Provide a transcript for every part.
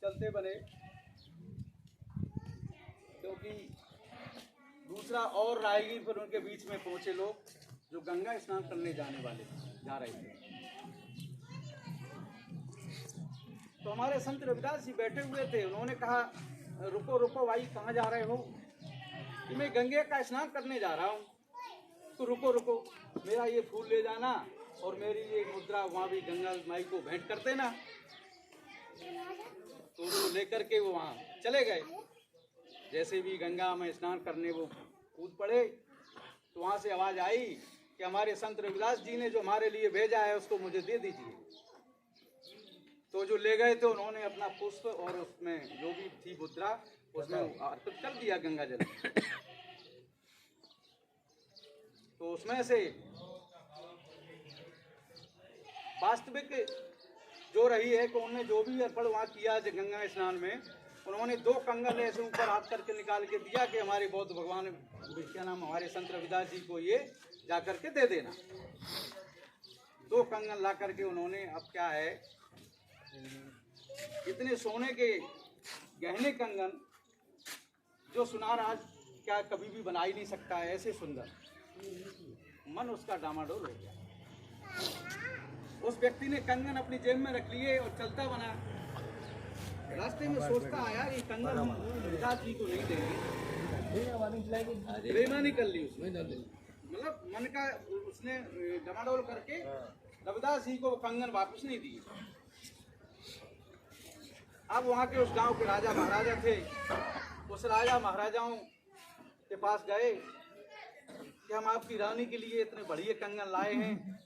चलते बने, क्योंकि दूसरा और राहगीर फिर उनके बीच में पहुंचे लोग जो गंगा स्नान करने जा रहे थे। तो हमारे संत रविदास जी बैठे हुए थे। उन्होंने कहा, रुको रुको भाई, कहाँ जा रहे हो? कि मैं गंगे का स्नान करने जा रहा हूँ। तो रुको रुको, मेरा ये फूल ले जाना और मेरी ये मुद्रा वहाँ भी गंगा माई को भेंट कर देना। तो उसको लेकर के वो वहाँ चले गए। जैसे भी गंगा में स्नान करने वो कूद पड़े, तो वहाँ से आवाज़ आई कि हमारे संत रविदास जी ने जो हमारे लिए भेजा है उसको मुझे दे दीजिए। तो जो ले गए थे उन्होंने अपना पुष्प और उसमें जो भी थी मुद्रा उसमें अर्पित कर दिया गंगा जल। तो उसमें से वास्तविक जो रही है कि उन्होंने जो भी अर्पण वहाँ किया गंगा स्नान में, उन्होंने 2 कंगन ऐसे ऊपर हाथ करके निकाल के दिया कि हमारे बौद्ध भगवान क्या नाम हमारे संत रविदास जी को ये जा करके दे देना। 2 कंगन ला करके उन्होंने, अब क्या है, इतने सोने के गहने कंगन जो सुनार आज क्या कभी भी बना ही नहीं सकता है, ऐसे सुंदर। मन उसका डामाडोल हो गया। उस व्यक्ति ने कंगन अपनी जेब में रख लिए और चलता बना। रास्ते में सोचता आया ये कंगन हम रविदास जी को नहीं देंगे, बेईमानी कर ली उसने। मतलब मन का उसने डमाडोल करके रविदास जी को कंगन वापस नहीं दिए। अब वहाँ के उस गांव के राजा महाराजा थे, उस राजा महाराजाओं के पास गए कि हम आपकी रानी के लिए इतने बढ़िया कंगन लाए हैं,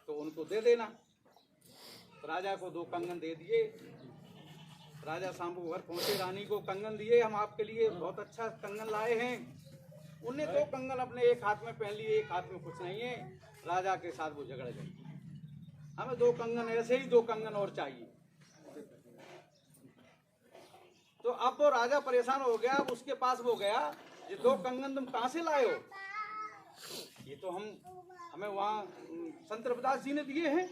तो उनको दे देना। तो राजा को 2 कंगन दे दिए। राजा शाम्भू घर पहुँचे, रानी को कंगन दिए, हम आपके लिए बहुत अच्छा कंगन लाए हैं। उन्हें 2 कंगन अपने एक हाथ में पहन लिए, एक हाथ में कुछ नहीं है। राजा के साथ वो झगड़ गए, हमें 2 कंगन ऐसे ही 2 कंगन और चाहिए। तो अब वो राजा परेशान हो गया। अब उसके पास वो गया, ये 2 कंगन तुम कहाँ से लाए हो? ये तो हमें वहाँ संत रविदास जी ने दिए हैं।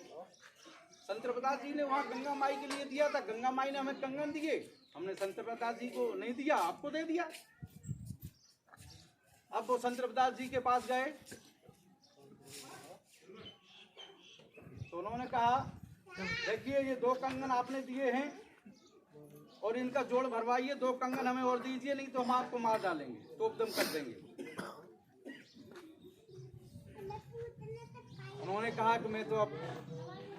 संत रविदास जी ने वहाँ गंगा माई के लिए दिया था, गंगा माई ने हमें कंगन दिए, हमने संत रविदास जी को नहीं दिया, आपको दे दिया। अब वो संत रविदास जी के पास गए तो उन्होंने कहा, देखिए ये 2 कंगन आपने दिए हैं और इनका जोड़ भरवाइए, 2 कंगन हमें और दीजिए, नहीं तो हम आपको मार डालेंगे, तोप दम कर देंगे। उन्होंने कहा कि मैं तो अब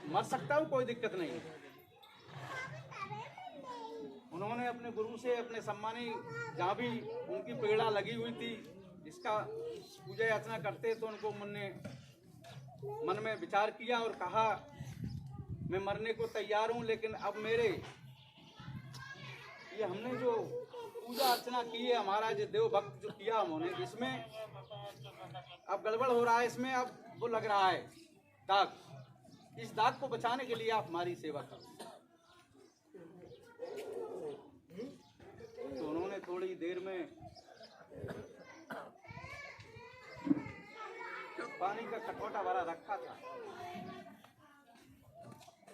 मर सकता हूँ, कोई दिक्कत नहीं। उन्होंने अपने गुरु से, अपने सम्मानी जहाँ भी उनकी पेड़ा लगी हुई थी, इसका पूजा अर्चना करते, तो उनको मन में विचार किया और कहा, मैं मरने को तैयार हूँ, लेकिन अब मेरे ये हमने जो पूजा अर्चना की है, हमारा जो देव भक्त जो किया हमने, इसमें अब गड़बड़ हो रहा है, इसमें अब वो लग रहा है दाग। इस दाग को बचाने के लिए आप हमारी सेवा करो। तो उन्होंने थोड़ी देर में पानी का कटोटा भरा रखा था,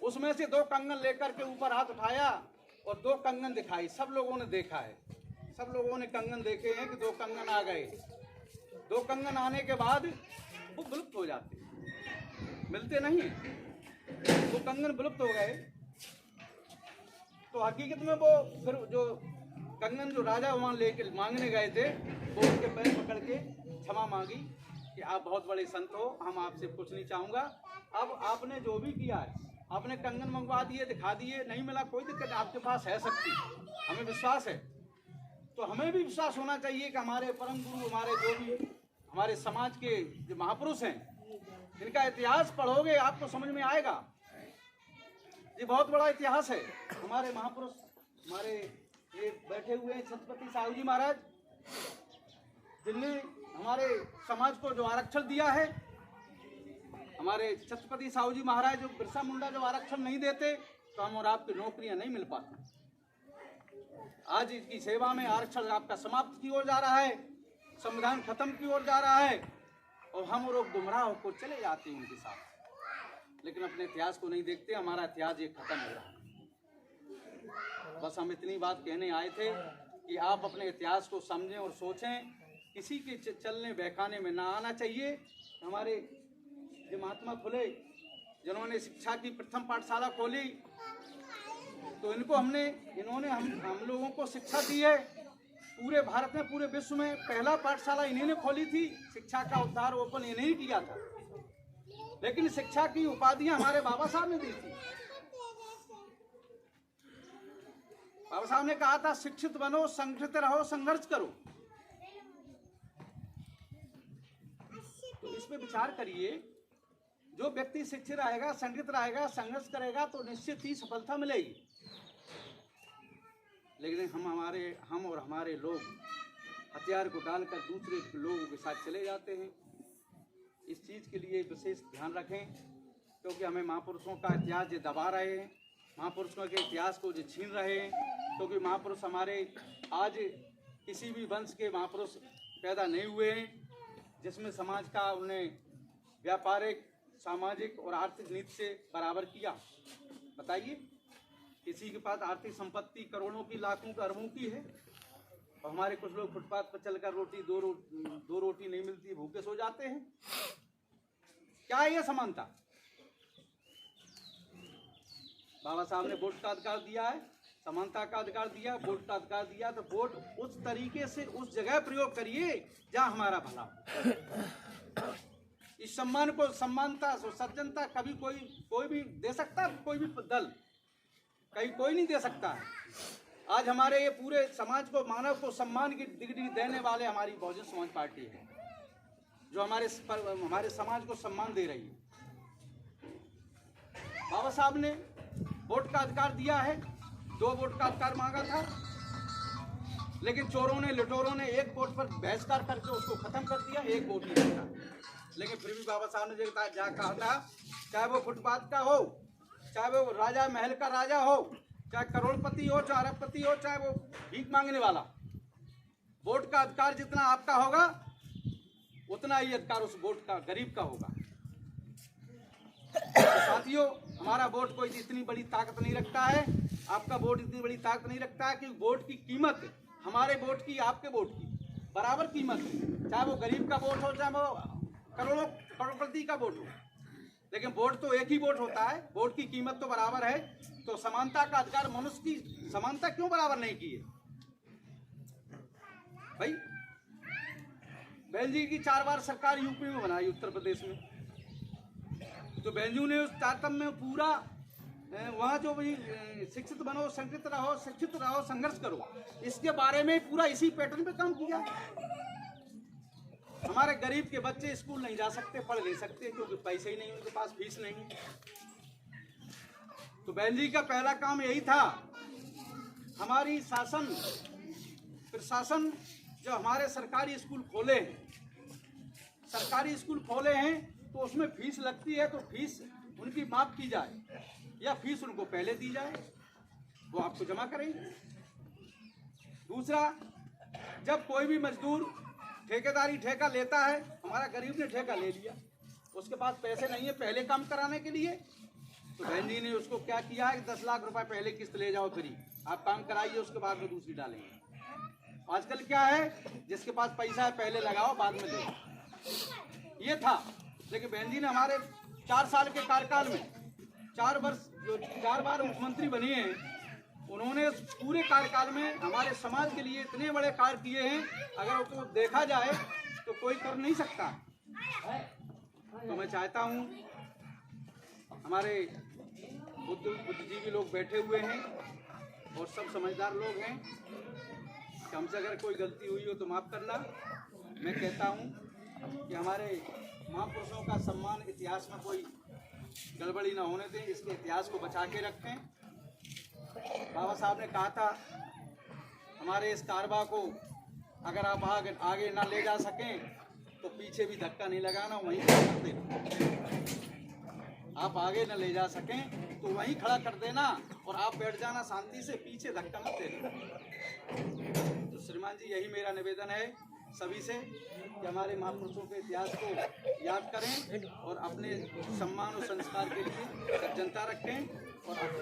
उसमें से 2 कंगन लेकर के ऊपर हाथ उठाया और 2 कंगन दिखाई। सब लोगों ने देखा है, सब लोगों ने कंगन देखे हैं कि 2 कंगन आ गए। 2 कंगन आने के बाद वो विलुप्त हो जाते, मिलते नहीं, वो कंगन विलुप्त हो गए। तो हकीकत में वो फिर जो कंगन जो राजा वहाँ लेके मांगने गए थे, वो उनके पैर पकड़ के क्षमा मांगी कि आप बहुत बड़े संत हो, हम आपसे कुछ नहीं चाहूँगा। अब आपने जो भी किया है, आपने कंगन मंगवा दिए, दिखा दिए, नहीं मिला, कोई दिक्कत नहीं, आपके पास है शक्ति, हमें विश्वास है। तो हमें भी विश्वास होना चाहिए कि हमारे परम गुरु, हमारे जो भी हमारे समाज के जो महापुरुष हैं, इनका इतिहास पढ़ोगे आपको समझ में आएगा। ये बहुत बड़ा इतिहास है। हमारे महापुरुष, हमारे ये बैठे हुए हैं छत्रपति साहू जी महाराज, जिनने हमारे समाज को जो आरक्षण दिया है। हमारे छत्रपति साहू जी महाराज जो बिरसा मुंडा जो आरक्षण नहीं देते, तो हम और आपकी नौकरियां नहीं मिल पाती। आज इसकी सेवा में आरक्षण आपका समाप्त की ओर जा रहा है, संविधान खत्म की ओर जा रहा है, और हम लोग गुमराह होकर चले जाते हैं उनके साथ, लेकिन अपने इतिहास को नहीं देखते। हमारा इतिहास ये खत्म हो रहा है। बस हम इतनी बात कहने आए थे कि आप अपने इतिहास को समझें और सोचें, किसी के चलने बहकाने में ना आना चाहिए। हमारे जो महात्मा फुले जिन्होंने शिक्षा की प्रथम पाठशाला खोली, तो इन्होंने हम लोगों को शिक्षा दी है। पूरे भारत में, पूरे विश्व में पहला पाठशाला इन्हीं ने खोली थी। शिक्षा का उद्धार ओपन इन्हीं ने किया था। लेकिन शिक्षा की उपाधियां हमारे बाबा साहब ने दी थी। बाबा साहब ने कहा था, शिक्षित बनो, संगठित रहो, संघर्ष करो। तो इस पे विचार करिए। जो व्यक्ति शिक्षित रहेगा, संगठित रहेगा, संघर्ष करेगा, तो निश्चित ही सफलता मिलेगी। लेकिन हम और हमारे लोग हथियार को डालकर दूसरे लोगों के साथ चले जाते हैं। इस चीज़ के लिए विशेष ध्यान रखें, क्योंकि हमें महापुरुषों का इतिहास जो दबा रहे हैं, महापुरुषों के इतिहास को जो छीन रहे हैं। क्योंकि महापुरुष हमारे आज किसी भी वंश के महापुरुष पैदा नहीं हुए हैं जिसमें समाज का उन्हें व्यापारिक, सामाजिक और आर्थिक नीति से बराबर किया। बताइए, किसी के पास आर्थिक संपत्ति करोड़ों की, लाखों की, अरबों की है, और हमारे कुछ लोग फुटपाथ पर चलकर दो रोटी नहीं मिलती, भूखे सो जाते हैं। क्या है ये समानता? बाबा साहब ने वोट का अधिकार दिया है, समानता का अधिकार दिया, वोट का अधिकार दिया, तो वोट उस तरीके से उस जगह प्रयोग करिए जहां हमारा भला हो। इस सम्मान को, समानता, सज्जनता कभी कोई भी दे सकता है? कोई भी दल कहीं कोई नहीं दे सकता है। आज हमारे ये पूरे समाज को, मानव को सम्मान की डिग्री देने वाले हमारी बहुजन समाज पार्टी है, जो हमारे समाज को सम्मान दे रही है। बाबा साहब ने वोट का अधिकार दिया है, 2 वोट का अधिकार मांगा था, लेकिन चोरों ने, लुटेरों ने 1 वोट पर बहिष्कार करके उसको खत्म कर दिया, 1 वोट ही नहीं था। लेकिन फिर भी बाबा साहब ने जा कहा था, चाहे वो फुटपाथ का हो, चाहे वो राजा महल का राजा हो, चाहे करोड़पति हो, चाहे अरबपति हो, चाहे वो भीख मांगने वाला, वोट का अधिकार जितना आपका होगा उतना ही अधिकार उस वोट का, गरीब का होगा। तो साथियों, हमारा वोट कोई इतनी बड़ी ताकत नहीं रखता है, आपका वोट इतनी बड़ी ताकत नहीं रखता है कि वोट की कीमत हमारे वोट की, आपके वोट की बराबर कीमत है। चाहे वो गरीब का वोट हो, चाहे वो करोड़पति का वोट हो, लेकिन वोट तो एक ही वोट होता है, वोट की कीमत तो बराबर है। तो समानता का अधिकार, मनुष्य की समानता क्यों बराबर नहीं की है भाई? बेंजी की 4 बार सरकार यूपी में बनाई, उत्तर प्रदेश में, तो बेंजू ने उस तारतम्य में पूरा वहाँ जो भी शिक्षित बनो, संगठित रहो, शिक्षित रहो, संघर्ष करो, इसके बारे में पूरा इसी पैटर्न पे काम किया। हमारे गरीब के बच्चे स्कूल नहीं जा सकते, पढ़ नहीं सकते, क्योंकि पैसे ही नहीं, उनके पास फीस नहीं। तो बेंजी का पहला काम यही था, हमारी शासन प्रशासन जो हमारे सरकारी स्कूल खोले हैं, तो उसमें फीस लगती है, तो फीस उनकी माफ की जाए या फीस उनको पहले दी जाए, वो आपको जमा करेंगे। दूसरा, जब कोई भी मजदूर ठेकेदारी ठेका लेता है, हमारा गरीब ने ठेका ले लिया, उसके पास पैसे नहीं है पहले काम कराने के लिए, तो बहन जी ने उसको क्या किया है कि 10 लाख रुपए पहले किस्त ले जाओ, फ्री आप काम कराइए, उसके बाद में दूसरी डालेंगे। आजकल क्या है, जिसके पास पैसा है पहले लगाओ, बाद में दो, ये था। लेकिन बहन जी ने हमारे 4 साल के कार्यकाल में 4 बार मुख्यमंत्री बनी है, उन्होंने पूरे कार्यकाल में हमारे समाज के लिए इतने बड़े कार्य किए हैं, अगर उसको देखा जाए तो कोई कर नहीं सकता। तो मैं चाहता हूँ, हमारे बुद्धिजीवी लोग बैठे हुए हैं और सब समझदार लोग हैं, कि हमसे अगर कोई गलती हुई हो तो माफ़ करना। मैं कहता हूँ कि हमारे महापुरुषों का सम्मान, इतिहास में कोई गड़बड़ी ना होने दें, इसके इतिहास को बचा के रखें। बाबा साहब ने कहा था, हमारे इस कारवा को अगर आप आगे ना ले जा सकें तो पीछे भी धक्का नहीं लगाना, वहीं खड़ा कर देना। आप आगे न ले जा सकें तो वहीं खड़ा कर देना और आप बैठ जाना शांति से, पीछे धक्का मत देना। तो श्रीमान जी, यही मेरा निवेदन है सभी से कि हमारे महापुरुषों के इतिहास को याद करें और अपने सम्मान और संस्कार के लिए सज्जनता रखें और